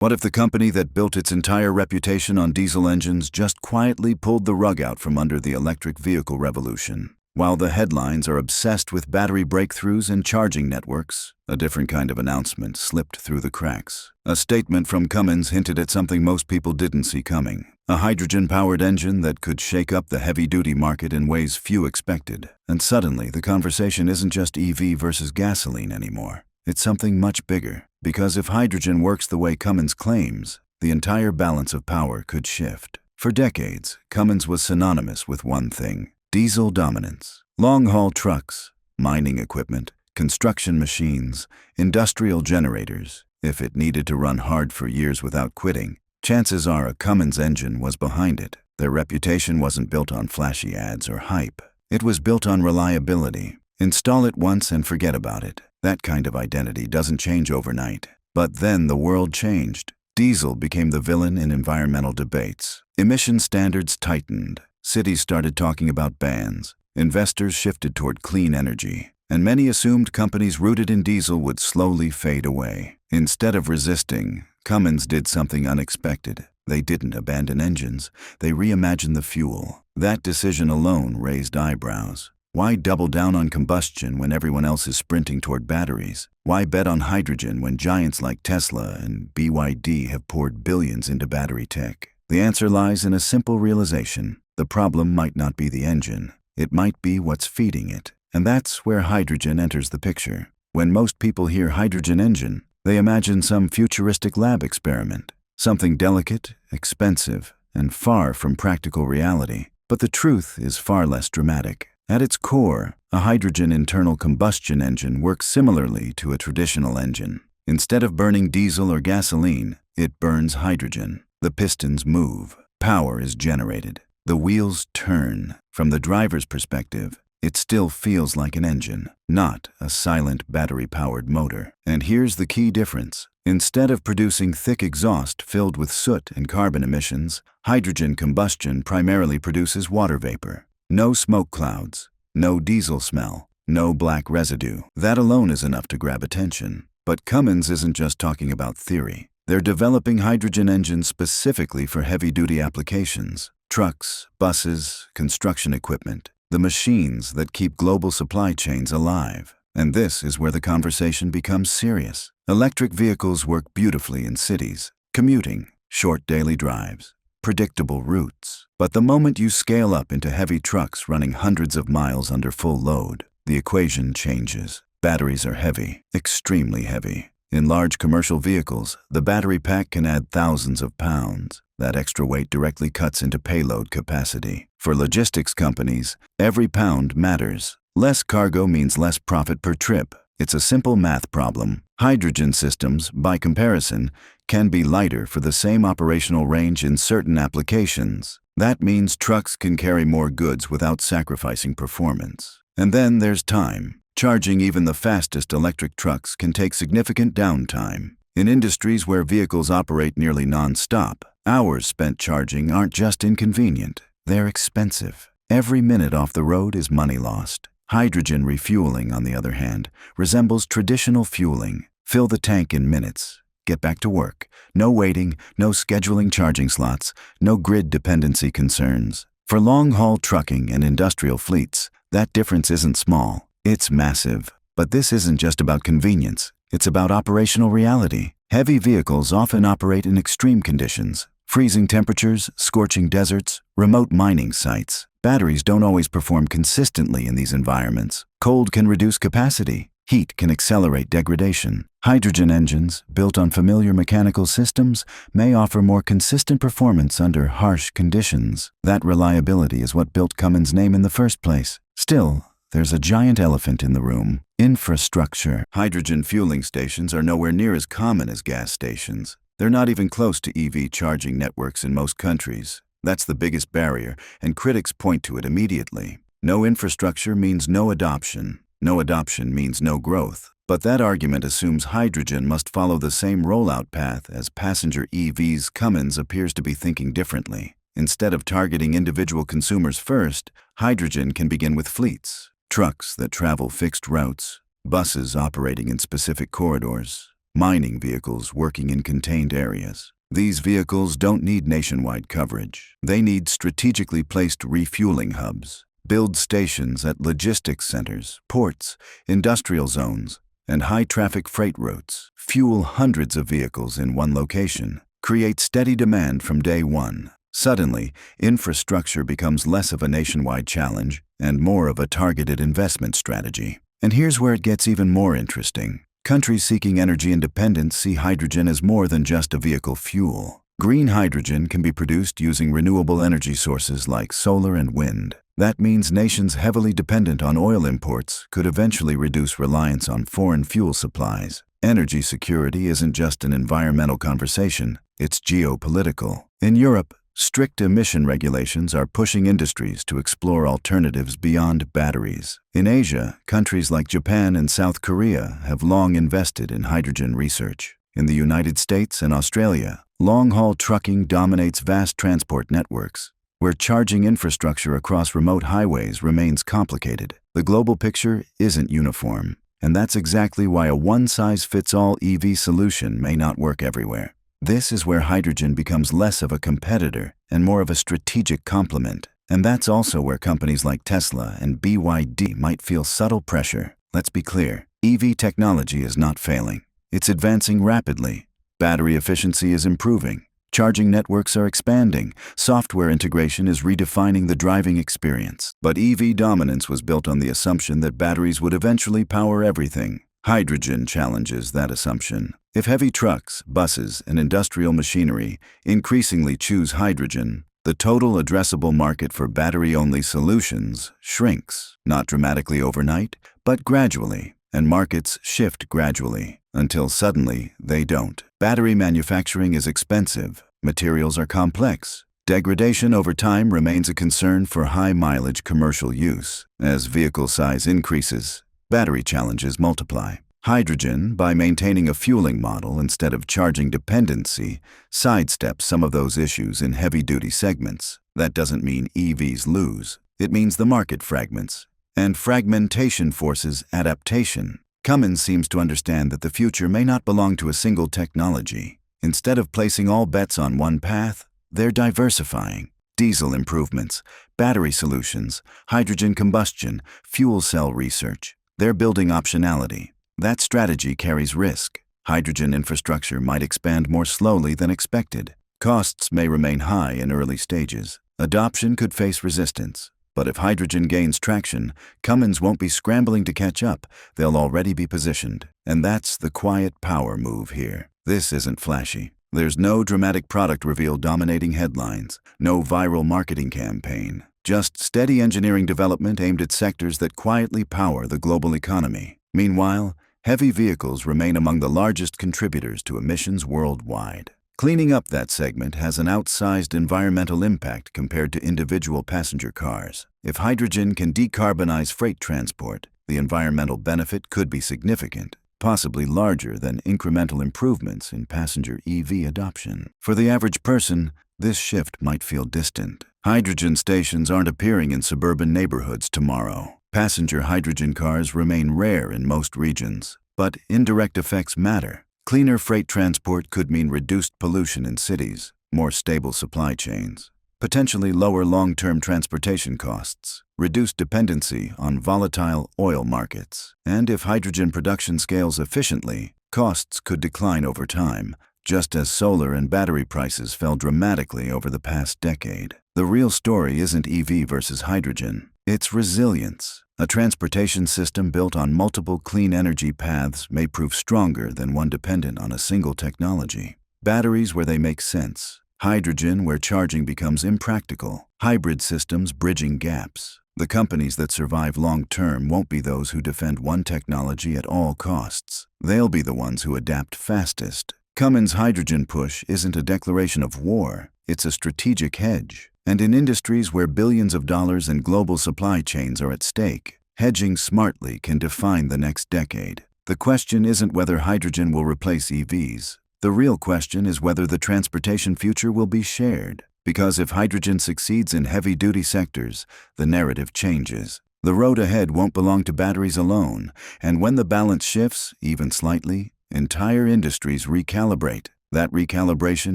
What if the company that built its entire reputation on diesel engines just quietly pulled the rug out from under the electric vehicle revolution? While the headlines are obsessed with battery breakthroughs and charging networks, a different kind of announcement slipped through the cracks. A statement from Cummins hinted at something most people didn't see coming: a hydrogen-powered engine that could shake up the heavy-duty market in ways few expected. And suddenly, the conversation isn't just EV versus gasoline anymore. It's something much bigger, because if hydrogen works the way Cummins claims, the entire balance of power could shift. For decades, Cummins was synonymous with one thing: diesel dominance. Long-haul trucks, mining equipment, construction machines, industrial generators. If it needed to run hard for years without quitting, chances are a Cummins engine was behind it. Their reputation wasn't built on flashy ads or hype. It was built on reliability. Install it once and forget about it. That kind of identity doesn't change overnight. But then the world changed. Diesel became the villain in environmental debates. Emission standards tightened. Cities started talking about bans. Investors shifted toward clean energy. And many assumed companies rooted in diesel would slowly fade away. Instead of resisting, Cummins did something unexpected. They didn't abandon engines. They reimagined the fuel. That decision alone raised eyebrows. Why double down on combustion when everyone else is sprinting toward batteries? Why bet on hydrogen when giants like Tesla and BYD have poured billions into battery tech? The answer lies in a simple realization: the problem might not be the engine. It might be what's feeding it. And that's where hydrogen enters the picture. When most people hear hydrogen engine, they imagine some futuristic lab experiment, something delicate, expensive, and far from practical reality. But the truth is far less dramatic. At its core, a hydrogen internal combustion engine works similarly to a traditional engine. Instead of burning diesel or gasoline, it burns hydrogen. The pistons move. Power is generated. The wheels turn. From the driver's perspective, it still feels like an engine, not a silent battery-powered motor. And here's the key difference. Instead of producing thick exhaust filled with soot and carbon emissions, hydrogen combustion primarily produces water vapor. No smoke clouds, no diesel smell, no black residue. That alone is enough to grab attention. But Cummins isn't just talking about theory. They're developing hydrogen engines specifically for heavy-duty applications: trucks, buses, construction equipment, the machines that keep global supply chains alive. And this is where the conversation becomes serious. Electric vehicles work beautifully in cities, commuting, short daily drives, predictable routes. But the moment you scale up into heavy trucks running hundreds of miles under full load, the equation changes. Batteries are heavy, extremely heavy. In large commercial vehicles, the battery pack can add thousands of pounds. That extra weight directly cuts into payload capacity. For logistics companies, every pound matters. Less cargo means less profit per trip. It's a simple math problem. Hydrogen systems, by comparison, can be lighter for the same operational range in certain applications. That means trucks can carry more goods without sacrificing performance. And then there's time. Charging even the fastest electric trucks can take significant downtime. In industries where vehicles operate nearly non-stop, hours spent charging aren't just inconvenient, they're expensive. Every minute off the road is money lost. Hydrogen refueling, on the other hand, resembles traditional fueling. Fill the tank in minutes. Get back to work. No waiting, no scheduling charging slots, no grid dependency concerns. For long-haul trucking and industrial fleets, that difference isn't small. It's massive. But this isn't just about convenience. It's about operational reality. Heavy vehicles often operate in extreme conditions: freezing temperatures, scorching deserts, remote mining sites. Batteries don't always perform consistently in these environments. Cold can reduce capacity. Heat can accelerate degradation. Hydrogen engines, built on familiar mechanical systems, may offer more consistent performance under harsh conditions. That reliability is what built Cummins' name in the first place. Still, there's a giant elephant in the room: infrastructure. Hydrogen fueling stations are nowhere near as common as gas stations. They're not even close to EV charging networks in most countries. That's the biggest barrier, and critics point to it immediately. No infrastructure means no adoption. No adoption means no growth. But that argument assumes hydrogen must follow the same rollout path as passenger EVs. Cummins appears to be thinking differently. Instead of targeting individual consumers first, hydrogen can begin with fleets. Trucks that travel fixed routes, buses operating in specific corridors, mining vehicles working in contained areas. These vehicles don't need nationwide coverage. They need strategically placed refueling hubs, build stations at logistics centers, ports, industrial zones, and high-traffic freight routes, fuel hundreds of vehicles in one location, create steady demand from day one. Suddenly, infrastructure becomes less of a nationwide challenge and more of a targeted investment strategy. And here's where it gets even more interesting. Countries seeking energy independence see hydrogen as more than just a vehicle fuel. Green hydrogen can be produced using renewable energy sources like solar and wind. That means nations heavily dependent on oil imports could eventually reduce reliance on foreign fuel supplies. Energy security isn't just an environmental conversation, it's geopolitical. In Europe, strict emission regulations are pushing industries to explore alternatives beyond batteries. In Asia, countries like Japan and South Korea have long invested in hydrogen research. In the United States and Australia, long-haul trucking dominates vast transport networks, where charging infrastructure across remote highways remains complicated. The global picture isn't uniform, and that's exactly why a one-size-fits-all EV solution may not work everywhere. This is where hydrogen becomes less of a competitor and more of a strategic complement. And that's also where companies like Tesla and BYD might feel subtle pressure. Let's be clear, EV technology is not failing. It's advancing rapidly. Battery efficiency is improving. Charging networks are expanding. Software integration is redefining the driving experience. But EV dominance was built on the assumption that batteries would eventually power everything. Hydrogen challenges that assumption. If heavy trucks, buses, and industrial machinery increasingly choose hydrogen, the total addressable market for battery-only solutions shrinks, not dramatically overnight, but gradually, and markets shift gradually, until suddenly they don't. Battery manufacturing is expensive, materials are complex. Degradation over time remains a concern for high-mileage commercial use. As vehicle size increases, battery challenges multiply. Hydrogen, by maintaining a fueling model instead of charging dependency, sidesteps some of those issues in heavy-duty segments. That doesn't mean EVs lose. It means the market fragments. And fragmentation forces adaptation. Cummins seems to understand that the future may not belong to a single technology. Instead of placing all bets on one path, they're diversifying. Diesel improvements, battery solutions, hydrogen combustion, fuel cell research. They're building optionality. That strategy carries risk. Hydrogen infrastructure might expand more slowly than expected. Costs may remain high in early stages. Adoption could face resistance. But if hydrogen gains traction, Cummins won't be scrambling to catch up. They'll already be positioned. And that's the quiet power move here. This isn't flashy. There's no dramatic product reveal dominating headlines, no viral marketing campaign. Just steady engineering development aimed at sectors that quietly power the global economy. Meanwhile, heavy vehicles remain among the largest contributors to emissions worldwide. Cleaning up that segment has an outsized environmental impact compared to individual passenger cars. If hydrogen can decarbonize freight transport, the environmental benefit could be significant, possibly larger than incremental improvements in passenger EV adoption. For the average person, this shift might feel distant. Hydrogen stations aren't appearing in suburban neighborhoods tomorrow. Passenger hydrogen cars remain rare in most regions, but indirect effects matter. Cleaner freight transport could mean reduced pollution in cities, more stable supply chains, potentially lower long-term transportation costs, reduced dependency on volatile oil markets. And if hydrogen production scales efficiently, costs could decline over time, just as solar and battery prices fell dramatically over the past decade. The real story isn't EV versus hydrogen. It's resilience. A transportation system built on multiple clean energy paths may prove stronger than one dependent on a single technology. Batteries where they make sense. Hydrogen where charging becomes impractical. Hybrid systems bridging gaps. The companies that survive long-term won't be those who defend one technology at all costs. They'll be the ones who adapt fastest. Cummins' hydrogen push isn't a declaration of war. It's a strategic hedge. And in industries where billions of dollars and global supply chains are at stake, hedging smartly can define the next decade. The question isn't whether hydrogen will replace EVs. The real question is whether the transportation future will be shared. Because if hydrogen succeeds in heavy-duty sectors, the narrative changes. The road ahead won't belong to batteries alone, and when the balance shifts, even slightly, entire industries recalibrate. That recalibration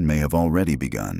may have already begun.